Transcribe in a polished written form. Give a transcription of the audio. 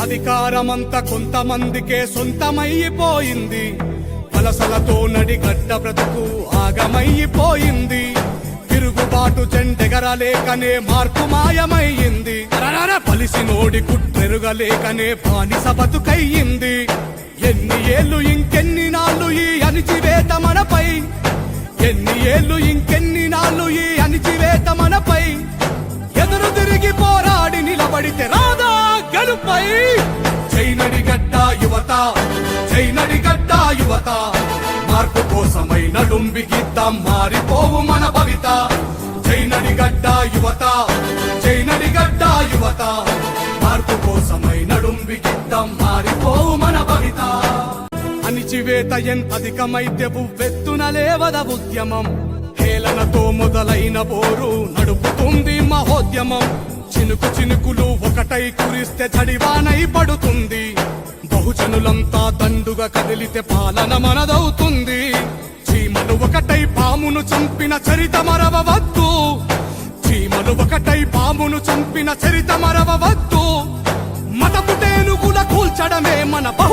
అధికారమంతా కొంతమందికే సొంతమైపోయింది. వలసలతో నడిగడ్డ బ్రతుకు ఆగమైపోయింది. తిరుగుబాటు జెండెగరలేకనే మార్పు మాయమయ్యింది. పలిసినోడి కుట్రెరుగలేకనే బానిస బతుకయ్యింది. ఎన్ని ఏళ్ళు ఇంకెన్ని నాళ్ళు ఈ అణిచివేత మనపై, ఎన్ని ఏళ్ళు ఇంకెన్ని నాళ్ళు ఈ అణిచివేత మనపై. ఎదురు తిరిగి పోరాడి నిలబడితే రాదా గెలుపై. చైనడిగడ్డ యువత, చైనడిగడ్డ యువత, మార్పు కోసమై నడుం బిగిద్దాం మారిపోవు మన భవిత. చైనడిగడ్డ యువత, చైనడిగడ్డ యువత, మార్పు కోసమై నడుం బిగిద్దాం మారిపోవు మన భవిత. అణిచివేత ఎంతధికమైతే ఉవ్వెత్తున లేవద ఉద్యమం. హేళనతో మొదలైన పోరు నడుపుతుంది మహోద్యమం. చినుకు చినుకులు ఒకటై కురిస్తే చడివానై పడుతుంది. బహుజనులంతా దండుగా కదిలితే పాలన మనదవుతుంది. చీమలు ఒకటై పామును చంపిన చరిత మరవవద్దు. చీమలు ఒకటై పామును చంపిన చరిత మరవవద్దు. మతపు టేనుగుల కూల్చడమే మన బహు